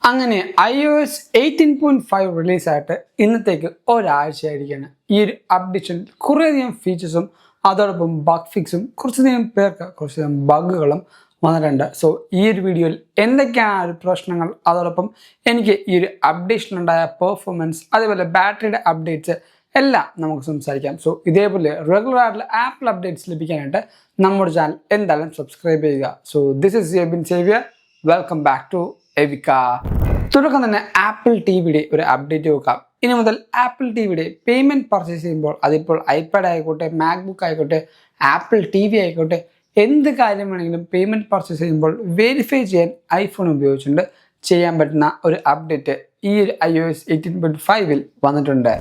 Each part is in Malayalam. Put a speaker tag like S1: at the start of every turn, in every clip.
S1: അങ്ങനെ iOS 18.5 റിലീസായിട്ട് ഇന്നത്തേക്ക് ഒരാഴ്ചയായിരിക്കുകയാണ്. ഈ ഒരു അപ്ഡേഷൻ കുറേയധികം ഫീച്ചേഴ്സും അതോടൊപ്പം ബഗ് ഫിക്സും കുറച്ചധികം പേർക്ക് കുറച്ചധികം ബഗ്ഗുകളും വന്നിട്ടുണ്ട്. സോ ഈ ഒരു വീഡിയോയിൽ എന്തൊക്കെയാണ് ഒരു പ്രശ്നങ്ങൾ, അതോടൊപ്പം എനിക്ക് ഈ ഒരു അപ്ഡേഷനുണ്ടായ പെർഫോമൻസ്, അതേപോലെ ബാറ്ററിയുടെ അപ്ഡേറ്റ്സ് എല്ലാം നമുക്ക് സംസാരിക്കാം. സോ ഇതേപോലെ റെഗുലർ ആയിട്ടുള്ള ആപ്പിൾ അപ്ഡേറ്റ്സ് ലഭിക്കാനായിട്ട് നമ്മുടെ ചാനൽ എന്തായാലും സബ്സ്ക്രൈബ് ചെയ്യുക. So this is Abin Xavier. Welcome back to എവിക്ക. തുടക്കം തന്നെ ആപ്പിൾ ടിവിയുടെ ഒരു അപ്ഡേറ്റ് നോക്കാം. ഇനി മുതൽ ആപ്പിൾ ടിവിയുടെ പേയ്മെൻറ്റ് പർച്ചേസ് ചെയ്യുമ്പോൾ അതിപ്പോൾ ഐപാഡ് ആയിക്കോട്ടെ, മാക്ബുക്ക് ആയിക്കോട്ടെ, ആപ്പിൾ ടി വി ആയിക്കോട്ടെ, എന്ത് കാര്യം വേണമെങ്കിലും പേയ്മെൻറ്റ് പർച്ചേസ് ചെയ്യുമ്പോൾ വെരിഫൈ ചെയ്യാൻ ഐഫോൺ ഉപയോഗിച്ചുകൊണ്ട് ചെയ്യാൻ പറ്റുന്ന ഒരു അപ്ഡേറ്റ് ഈ ഒരു iOS 18.5 വന്നിട്ടുണ്ട്.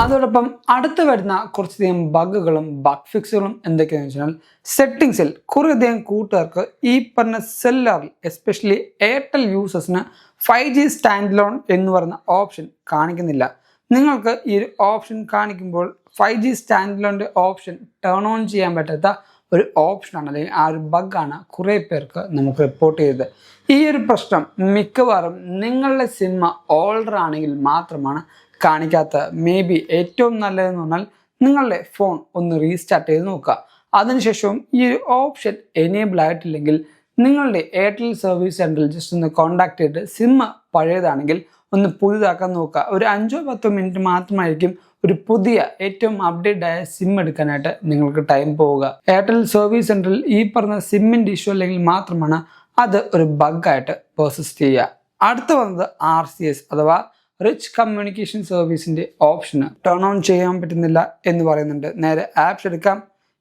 S1: അതോടൊപ്പം അടുത്ത് വരുന്ന കുറച്ചധികം ബഗ്ഗുകളും ബഗ് ഫിക്സുകളും എന്തൊക്കെയാണെന്ന് വെച്ചാൽ, സെറ്റിങ്സിൽ കുറേയധികം കൂട്ടുകാർക്ക് ഈ പറഞ്ഞ സെല്ലറിൽ എസ്പെഷ്യലി എയർടെൽ യൂസേഴ്സിന് 5G സ്റ്റാൻഡ് ലോൺ എന്ന് പറയുന്ന ഓപ്ഷൻ കാണിക്കുന്നില്ല. നിങ്ങൾക്ക് ഈ ഒരു ഓപ്ഷൻ കാണിക്കുമ്പോൾ 5G സ്റ്റാൻഡ് ലോണിൻ്റെ ഓപ്ഷൻ ടേൺ ഓൺ ചെയ്യാൻ പറ്റാത്ത ഒരു ഓപ്ഷനാണ്, അല്ലെങ്കിൽ ആ ഒരു ബഗ്ഗാണ് കുറേ പേർക്ക് നമുക്ക് റിപ്പോർട്ട് ചെയ്തത്. ഈ ഒരു പ്രശ്നം മിക്കവാറും നിങ്ങളുടെ സിം ഓൾഡർ ആണെങ്കിൽ മാത്രമാണ് കാണിക്കാത്ത. മേ ബി ഏറ്റവും നല്ലതെന്ന് പറഞ്ഞാൽ നിങ്ങളുടെ ഫോൺ ഒന്ന് റീസ്റ്റാർട്ട് ചെയ്ത് നോക്കുക. അതിനുശേഷവും ഈ ഒരു ഓപ്ഷൻ എനേബിൾ ആയിട്ടില്ലെങ്കിൽ നിങ്ങളുടെ എയർടെൽ സർവീസ് സെൻറ്ററിൽ ജസ്റ്റ് ഒന്ന് കോൺടാക്ട് ചെയ്തിട്ട് സിം പഴയതാണെങ്കിൽ ഒന്ന് പുതിയതാക്കാൻ നോക്കുക. ഒരു 5-10 മിനിറ്റ് മാത്രമായിരിക്കും ഒരു പുതിയ ഏറ്റവും അപ്ഡേറ്റ് ആയ സിം എടുക്കാനായിട്ട് നിങ്ങൾക്ക് ടൈം പോവുക. എയർടെൽ സർവീസ് സെൻറ്ററിൽ ഈ പറഞ്ഞ സിമ്മിൻ്റെ ഇഷ്യൂ അല്ലെങ്കിൽ മാത്രമാണ് അത് ഒരു ബഗ്ഗായിട്ട് പെർസിസ്റ്റ് ചെയ്യുക. അടുത്ത് വന്നത് RCS അഥവാ റിച്ച് കമ്മ്യൂണിക്കേഷൻ സർവീസിൻ്റെ ഓപ്ഷന് ടേൺ ഓൺ ചെയ്യാൻ പറ്റുന്നില്ല എന്ന് പറയുന്നുണ്ട്. നേരെ ആപ്സ് എടുക്കാം.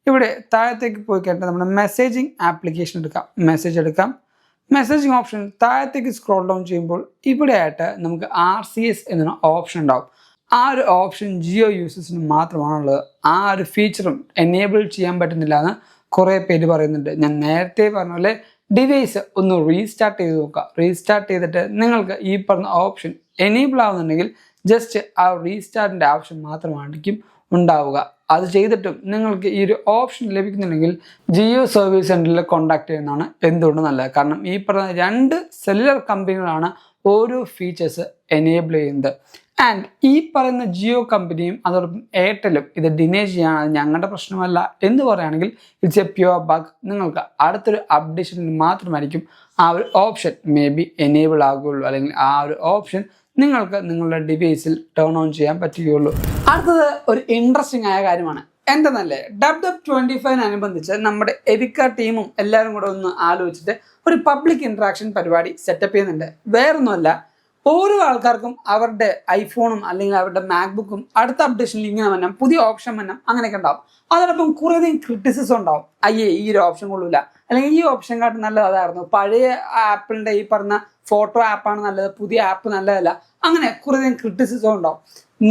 S1: ഇവിടെ താഴത്തേക്ക് പോയി കഴിഞ്ഞാൽ നമ്മുടെ മെസ്സേജിങ് ആപ്ലിക്കേഷൻ എടുക്കാം. മെസ്സേജിങ് ഓപ്ഷൻ താഴത്തേക്ക് സ്ക്രോൾ ഡൗൺ ചെയ്യുമ്പോൾ ഇവിടെ ആയിട്ട് നമുക്ക് RCS എന്നൊരു ഓപ്ഷൻ ഉണ്ടാവും. ആ ഒരു ഓപ്ഷൻ ജിയോ യൂസേഴ്സിന് മാത്രമാണുള്ളത്. ആ ഒരു ഫീച്ചറും എനേബിൾ ചെയ്യാൻ പറ്റുന്നില്ല എന്ന് കുറേ പേര് പറയുന്നുണ്ട്. ഞാൻ നേരത്തെ പറഞ്ഞ പോലെ ഡിവൈസ് ഒന്ന് റീസ്റ്റാർട്ട് ചെയ്ത് നോക്കുക. റീസ്റ്റാർട്ട് ചെയ്തിട്ട് നിങ്ങൾക്ക് ഈ പറഞ്ഞ ഓപ്ഷൻ എനേബിൾ ആവുന്നുണ്ടെങ്കിൽ ജസ്റ്റ് ആ റീസ്റ്റാർട്ടിൻ്റെ ആവശ്യം മാത്രമായിരിക്കും ഉണ്ടാവുക. അത് ചെയ്തിട്ടും നിങ്ങൾക്ക് ഈ ഒരു ഓപ്ഷൻ ലഭിക്കുന്നുണ്ടെങ്കിൽ ജിയോ സർവീസ് സെൻറ്ററിൽ കോൺടാക്ട് ചെയ്യുന്നതാണ് എന്തുകൊണ്ട് നല്ലത്. കാരണം ഈ പറഞ്ഞ 2 സെല്ലുലർ കമ്പനികളാണ് ഓരോ ഫീച്ചേഴ്സ് എനേബിൾ ചെയ്യുന്നത്. ആൻഡ് ഈ പറയുന്ന ജിയോ കമ്പനിയും അതോടൊപ്പം എയർടെലും ഇത് ഡിനേ ചെയ്യാണ്, അത് ഞങ്ങളുടെ പ്രശ്നമല്ല എന്ന് പറയുകയാണെങ്കിൽ ഇറ്റ്സ് എ പ്യുവർ ബഗ്. നിങ്ങൾക്ക് അടുത്തൊരു അപ്ഡേഷനിൽ മാത്രമായിരിക്കും ആ ഒരു ഓപ്ഷൻ മേ ബി എനേബിൾ ആകുകയുള്ളൂ, അല്ലെങ്കിൽ ആ ഒരു ഓപ്ഷൻ നിങ്ങൾക്ക് നിങ്ങളുടെ ഡിവൈസിൽ ടേൺ ഓൺ ചെയ്യാൻ പറ്റുകയുള്ളൂ. അടുത്തത് ഒരു ഇൻട്രസ്റ്റിംഗ് ആയ കാര്യമാണ്. എന്തെന്നല്ലേ, WW25അനുബന്ധിച്ച് നമ്മുടെ എവിക്ക ടീമും എല്ലാവരും കൂടെ ഒന്ന് ആലോചിച്ചിട്ട് ഒരു പബ്ലിക് ഇൻട്രാക്ഷൻ പരിപാടി സെറ്റപ്പ് ചെയ്യുന്നുണ്ട്. വേറൊന്നുമല്ല, ഓരോ ആൾക്കാർക്കും അവരുടെ ഐഫോണും അല്ലെങ്കിൽ അവരുടെ മാക്ബുക്കും അടുത്ത അപ്ഡേഷനിൽ ഇങ്ങനെ വന്നാൽ പുതിയ ഓപ്ഷൻ വന്നാൽ അങ്ങനെയൊക്കെ ഉണ്ടാവും. അതോടൊപ്പം കുറേയധികം ക്രിറ്റിസിസം ഉണ്ടാവും. ഈ ഒരു ഓപ്ഷൻ കൊള്ളില്ല, അല്ലെങ്കിൽ ഈ ഓപ്ഷൻ കാട്ടി നല്ലത് അതായിരുന്നു, പഴയ ആപ്പിളിൻ്റെ ഈ പറഞ്ഞ ഫോട്ടോ ആപ്പാണ് നല്ലത്, പുതിയ ആപ്പ് നല്ലതല്ല, അങ്ങനെ കുറേയധികം ക്രിറ്റിസിസം ഉണ്ടാവും.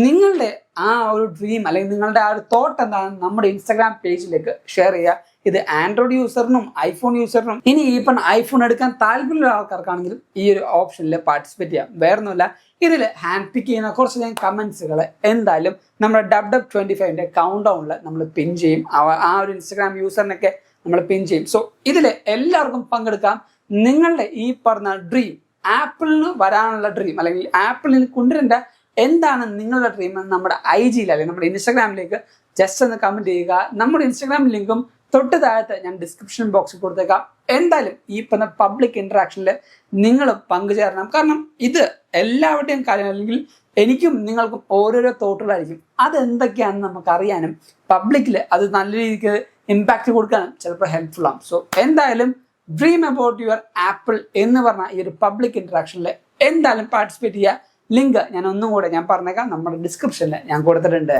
S1: നിങ്ങളുടെ ആ ഒരു ഡ്രീം അല്ലെങ്കിൽ നിങ്ങളുടെ ആ ഒരു തോട്ട് എന്താണെന്ന് നമ്മുടെ ഇൻസ്റ്റാഗ്രാം പേജിലേക്ക് ഷെയർ ചെയ്യുക. ഇത് ആൻഡ്രോയിഡ് യൂസറിനും ഐഫോൺ യൂസറിനും ഇനി ഈ പറഞ്ഞ ഐഫോൺ എടുക്കാൻ താല്പര്യമുള്ള ആൾക്കാർക്കാണെങ്കിലും ഈ ഒരു ഓപ്ഷനിൽ പാർട്ടിസിപ്പേറ്റ് ചെയ്യാം. വേറൊന്നുമില്ല, ഇതിൽ ഹാൻഡ് പിക്ക് ചെയ്യുന്ന കുറച്ചധികം കമൻസുകൾ എന്തായാലും നമ്മുടെ WW25ൻ്റെ കൗണ്ട് ഡൗണിൽ നമ്മൾ പിൻ ചെയ്യും. ആ ഒരു ഇൻസ്റ്റാഗ്രാം യൂസറിനൊക്കെ നമ്മൾ പിൻ ചെയ്യും. സോ ഇതിൽ എല്ലാവർക്കും പങ്കെടുക്കാം. നിങ്ങളുടെ ഈ പറഞ്ഞ ഡ്രീം, ആപ്പിളിന് വരാനുള്ള ഡ്രീം അല്ലെങ്കിൽ ആപ്പിളിൽ കൊണ്ടുവരേണ്ട എന്താണ് നിങ്ങളുടെ ഡ്രീം എന്ന് നമ്മുടെ IG-യിൽ അല്ലെങ്കിൽ നമ്മുടെ ഇൻസ്റ്റാഗ്രാമിലേക്ക് ജസ്റ്റ് ഒന്ന് കമൻറ്റ് ചെയ്യുക. നമ്മുടെ ഇൻസ്റ്റാഗ്രാം ലിങ്കും തൊട്ട് താഴത്ത് ഞാൻ ഡിസ്ക്രിപ്ഷൻ ബോക്സിൽ കൊടുത്തേക്കാം. എന്തായാലും ഈ പറഞ്ഞ പബ്ലിക് ഇൻട്രാക്ഷനിൽ നിങ്ങൾ പങ്കുചേരണം. കാരണം ഇത് എല്ലാവരുടെയും കാര്യം, അല്ലെങ്കിൽ എനിക്കും നിങ്ങൾക്കും ഓരോരോ തോട്ടുകളായിരിക്കും. അതെന്തൊക്കെയാണെന്ന് നമുക്കറിയാനും പബ്ലിക്കിൽ അത് നല്ല രീതിക്ക് ഇമ്പാക്റ്റ് കൊടുക്കാനും ചിലപ്പോൾ ഹെൽപ്ഫുൾ ആകും. സോ എന്തായാലും ഡ്രീം അബൌട്ട് യുവർ ആപ്പിൾ എന്ന് പറഞ്ഞ ഈ ഒരു പബ്ലിക് ഇൻട്രാക്ഷനിൽ എന്തായാലും പാർട്ടിസിപ്പേറ്റ് ചെയ്യുക. ലിങ്ക് ഞാൻ ഒന്നും കൂടെ ഞാൻ പറഞ്ഞേക്കാം, നമ്മുടെ ഡിസ്ക്രിപ്ഷനിൽ ഞാൻ കൊടുത്തിട്ടുണ്ട്.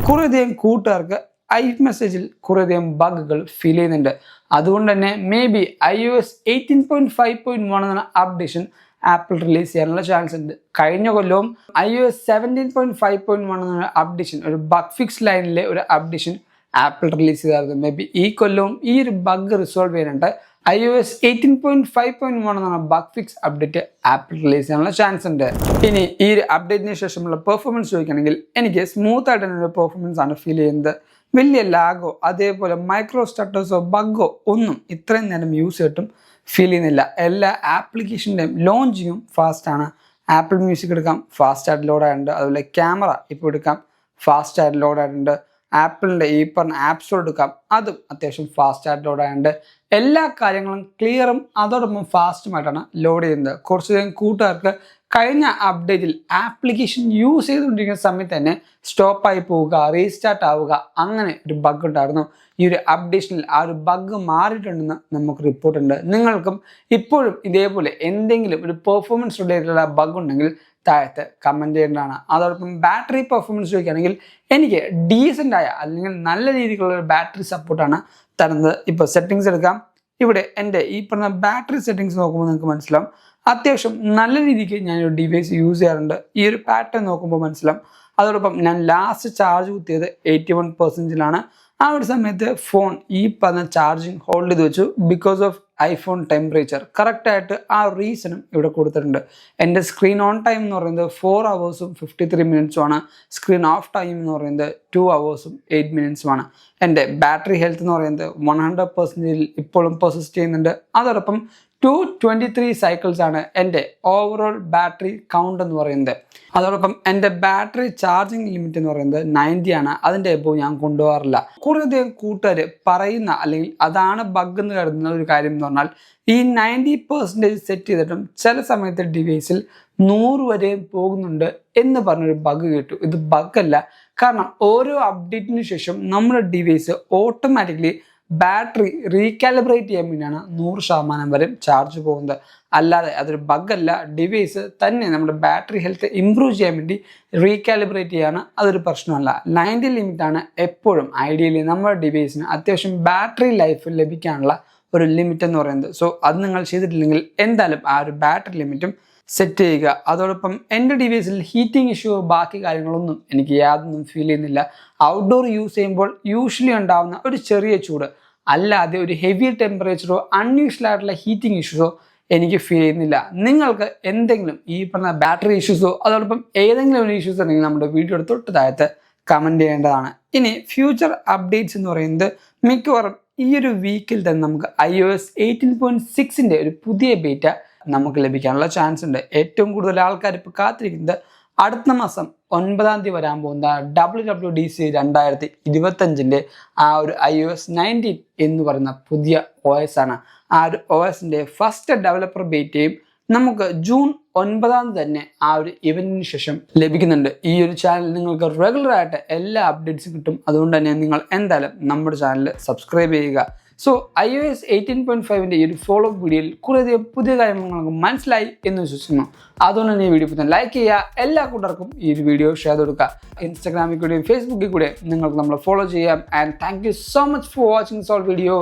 S1: കുറേയധികം കൂട്ടുകാർക്ക് iMessageൽ കുറേയധികം ബഗ്ഗുകൾ ഫീൽ ചെയ്യുന്നുണ്ട്. അതുകൊണ്ട് തന്നെ മേ ബി iOS 18.5.1 എന്ന അപ്ഡേഷൻ ആപ്പിൾ റിലീസ് ചെയ്യാനുള്ള ചാൻസ് ഉണ്ട്. കഴിഞ്ഞ കൊല്ലവും iOS 17.5.1 എന്ന അപ്ഡേഷൻ, ഒരു ബഗ് ഫിക്സ് ലൈനിലെ ഒരു അപ്ഡേഷൻ ആപ്പിൾ റിലീസ് ചെയ്തായിരുന്നു. മേ ബി ഈ കൊല്ലവും ഈ ഒരു ബഗ് റിസോൾവ് ചെയ്യാനായിട്ട് iOS 18.5.1 എന്ന bug fix update apple release ചെയ്യാനുള്ള ചാൻസ് ഉണ്ട്. ഇനി ഈ ഒരു അപ്ഡേറ്റിന് ശേഷമുള്ള പെർഫോമൻസ് ചോദിക്കുകയാണെങ്കിൽ എനിക്ക് സ്മൂത്ത് ആയിട്ട് തന്നെ ഒരു പെർഫോമൻസ് ആണ് ഫീൽ ചെയ്യുന്നത്. വലിയ ലാഗോ അതേപോലെ മൈക്രോ സ്റ്റട്ടേഴ്സോ ബഗ്ഗോ ഒന്നും ഇത്രയും നേരം യൂസ് ചെയ്തിട്ടും ഫീൽ ചെയ്യുന്നില്ല. എല്ലാ ആപ്ലിക്കേഷൻ്റെയും ലോഞ്ചിങ്ങും ഫാസ്റ്റാണ്. ആപ്പിൾ മ്യൂസിക് എടുക്കാം, ഫാസ്റ്റായിട്ട് ലോഡ് ആയിട്ടുണ്ട്. അതുപോലെ ക്യാമറ ഇപ്പോൾ എടുക്കാം, ഫാസ്റ്റായിട്ട് ലോഡ് ആയിട്ടുണ്ട്. ആപ്പിളിൻ്റെ ഈ പറഞ്ഞ ആപ്പ് സ്റ്റോർ എടുക്കാം, അതും അത്യാവശ്യം ഫാസ്റ്റായിട്ട് ലോഡ് ആയിട്ടുണ്ട്. എല്ലാ കാര്യങ്ങളും ക്ലിയറും അതോടൊപ്പം ഫാസ്റ്റുമായിട്ടാണ് ലോഡ് ചെയ്യുന്നത്. കുറച്ച് കൂട്ടുകാർക്ക് കഴിഞ്ഞ അപ്ഡേറ്റിൽ ആപ്ലിക്കേഷൻ യൂസ് ചെയ്തുകൊണ്ടിരിക്കുന്ന സമയത്ത് തന്നെ സ്റ്റോപ്പായി പോവുക, റീസ്റ്റാർട്ട് ആവുക, അങ്ങനെ ഒരു ബഗ് ഉണ്ടായിരുന്നു. ഈ ഒരു അപ്ഡേഷനിൽ ആ ഒരു ബഗ് മാറിയിട്ടുണ്ടെന്ന് നമുക്ക് റിപ്പോർട്ടുണ്ട്. നിങ്ങൾക്കും ഇപ്പോഴും ഇതേപോലെ എന്തെങ്കിലും ഒരു പെർഫോമൻസ് റിലേറ്റഡ് ബഗ് ഉണ്ടെങ്കിൽ താഴത്ത് കമൻറ്റ് ചെയ്യേണ്ടതാണ്. അതോടൊപ്പം ബാറ്ററി പെർഫോമൻസ് ചോദിക്കുകയാണെങ്കിൽ എനിക്ക് ഡീസൻ്റായ അല്ലെങ്കിൽ നല്ല രീതിക്കുള്ള ഒരു ബാറ്ററി സപ്പോർട്ടാണ് തരുന്നത്. ഇപ്പോൾ സെറ്റിങ്സ് എടുക്കാം. ഇവിടെ എൻ്റെ ഈ പറഞ്ഞ ബാറ്ററി സെറ്റിങ്സ് നോക്കുമ്പോൾ നിങ്ങൾക്ക് മനസ്സിലാവും അത്യാവശ്യം നല്ല രീതിക്ക് ഞാനൊരു ഡിവൈസ് യൂസ് ചെയ്യാറുണ്ട്. ഈ ഒരു പാറ്റേൺ നോക്കുമ്പോൾ മനസ്സിലാവും. അതോടൊപ്പം ഞാൻ ലാസ്റ്റ് ചാർജ് കുത്തിയത് 81%. ആ ഒരു സമയത്ത് ഫോൺ ഈ പറഞ്ഞ ചാർജിങ് ഹോൾഡ് ചെയ്ത് വെച്ചു ബിക്കോസ് ഓഫ് ഐഫോൺ ടെമ്പറേച്ചർ. കറക്റ്റായിട്ട് ആ റീസണും ഇവിടെ കൊടുത്തിട്ടുണ്ട്. എൻ്റെ സ്ക്രീൻ ഓൺ ടൈം എന്ന് പറയുന്നത് 4 hours 53 minutes ആണ്. സ്ക്രീൻ ഓഫ് ടൈം എന്ന് പറയുന്നത് 2 hours 8 minutes ആണ്. എൻ്റെ ബാറ്ററി ഹെൽത്ത് എന്ന് പറയുന്നത് 100% ഇപ്പോഴും പെർസിസ്റ്റ് ചെയ്യുന്നുണ്ട്. അതോടൊപ്പം 223 cycles ആണ് എൻ്റെ ഓവറോൾ ബാറ്ററി കൗണ്ട് എന്ന് പറയുന്നത്. അതോടൊപ്പം എൻ്റെ ബാറ്ററി ചാർജിങ് ലിമിറ്റ് എന്ന് പറയുന്നത് 90 ആണ്. അതിൻ്റെ എബോ ഞാൻ കൊണ്ടുപോകാറില്ല. കൂടുതലധികം കൂട്ടുകാർ പറയുന്ന അല്ലെങ്കിൽ അതാണ് ബഗ് എന്ന് കരുതുന്ന ഒരു കാര്യം എന്ന് പറഞ്ഞാൽ ഈ 90% സെറ്റ് ചെയ്തിട്ടും ചില സമയത്ത് ഡിവൈസിൽ 100 വരെയും പോകുന്നുണ്ട് എന്ന് പറഞ്ഞൊരു ബഗ് കേട്ടു. ഇത് ബഗ്ഗല്ല, കാരണം ഓരോ അപ്ഡേറ്റിന് ശേഷം നമ്മുടെ ഡിവൈസ് ഓട്ടോമാറ്റിക്കലി ബാറ്ററി റീകാലിബ്രേറ്റ് ചെയ്യാൻ വേണ്ടിയാണ് 100% വരെ ചാർജ് പോകുന്നത്. അല്ലാതെ അതൊരു ബഗ്ഗല്ല, ഡിവൈസ് തന്നെ നമ്മുടെ ബാറ്ററി ഹെൽത്ത് ഇമ്പ്രൂവ് ചെയ്യാൻ വേണ്ടി റീകാലിബ്രേറ്റ് ചെയ്യാണ്. അതൊരു പ്രശ്നമല്ല. 90 ലിമിറ്റാണ് എപ്പോഴും ഐഡിയലി നമ്മുടെ ഡിവൈസിന് അത്യാവശ്യം ബാറ്ററി ലൈഫ് ലഭിക്കാനുള്ള ഒരു ലിമിറ്റ് എന്ന് പറയുന്നത്. സോ അത് നിങ്ങൾ ചെയ്തിട്ടില്ലെങ്കിൽ എന്തായാലും ആ ഒരു ബാറ്ററി ലിമിറ്റും സെറ്റ് ചെയ്യുക. അതോടൊപ്പം എൻ്റെ ഡിവൈസിൽ ഹീറ്റിംഗ് ഇഷ്യൂ ബാക്കി കാര്യങ്ങളൊന്നും എനിക്ക് യാതൊന്നും ഫീൽ ചെയ്യുന്നില്ല. ഔട്ട്ഡോർ യൂസ് ചെയ്യുമ്പോൾ യൂഷ്വലി ഉണ്ടാകുന്ന ഒരു ചെറിയ ചൂട് അല്ലാതെ ഒരു ഹെവി ടെമ്പറേച്ചറോ അൺയൂഷ്വൽ ആയിട്ടുള്ള ഹീറ്റിംഗ് ഇഷ്യൂസോ എനിക്ക് ഫീൽ ചെയ്യുന്നില്ല. നിങ്ങൾക്ക് എന്തെങ്കിലും ഈ പറഞ്ഞ ബാറ്ററി ഇഷ്യൂസോ അതോടൊപ്പം ഏതെങ്കിലും ഒരു ഇഷ്യൂസ് ഉണ്ടെങ്കിൽ നമ്മുടെ വീഡിയോ തൊട്ട് താഴത്ത് കമൻറ്റ് ചെയ്യേണ്ടതാണ്. ഇനി ഫ്യൂച്ചർ അപ്ഡേറ്റ്സ് എന്ന് പറയുന്നത് മിക്കവാറും ഈ ഒരു വീക്കിൽ തന്നെ നമുക്ക് iOS 18.6 ഒരു പുതിയ ബീറ്റ നമുക്ക് ലഭിക്കാനുള്ള ചാൻസ് ഉണ്ട്. ഏറ്റവും കൂടുതൽ ആൾക്കാർ ഇപ്പോൾ കാത്തിരിക്കുന്നത് അടുത്ത മാസം 9-ാം തീയതി വരാൻ പോകുന്ന WWDC 2025 ആ ഒരു iOS 19 എന്ന് പറയുന്ന പുതിയ OS ആണ്. ആ ഒരു OSന്റെ ഫസ്റ്റ് ഡെവലപ്പർ ബീറ്റയും നമുക്ക് ജൂൺ 9-ാം തീയതി തന്നെ ആ ഒരു ഇവന്റിന് ശേഷം ലഭിക്കുന്നുണ്ട്. ഈ ഒരു ചാനൽ നിങ്ങൾക്ക് റെഗുലറായിട്ട് എല്ലാ അപ്ഡേറ്റ്സും കിട്ടും. അതുകൊണ്ട് തന്നെ നിങ്ങൾ എന്തായാലും നമ്മുടെ ചാനൽ സബ്സ്ക്രൈബ് ചെയ്യുക. സോ iOS 18.5 ഈ ഒരു ഫോളോ അപ്പ് വീഡിയോയിൽ കുറേയധികം പുതിയ കാര്യങ്ങൾ നിങ്ങൾക്ക് മനസ്സിലായി എന്ന് വിശ്വസിക്കുന്നു. അതുകൊണ്ട് തന്നെ ഈ വീഡിയോ ഇപ്പോൾ ലൈക്ക് ചെയ്യുക, എല്ലാ കൂട്ടർക്കും ഈ ഒരു വീഡിയോ ഷെയർ കൊടുക്കുക. ഇൻസ്റ്റാഗ്രാമിൽ കൂടെയും ഫേസ്ബുക്കിൽ കൂടെ നിങ്ങൾക്ക് നമ്മളെ ഫോളോ ചെയ്യാം. And thank you so much for watching this video.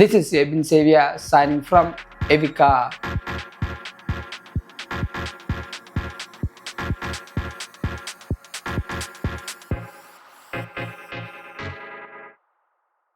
S1: This is Ebin Xavier signing from Evica.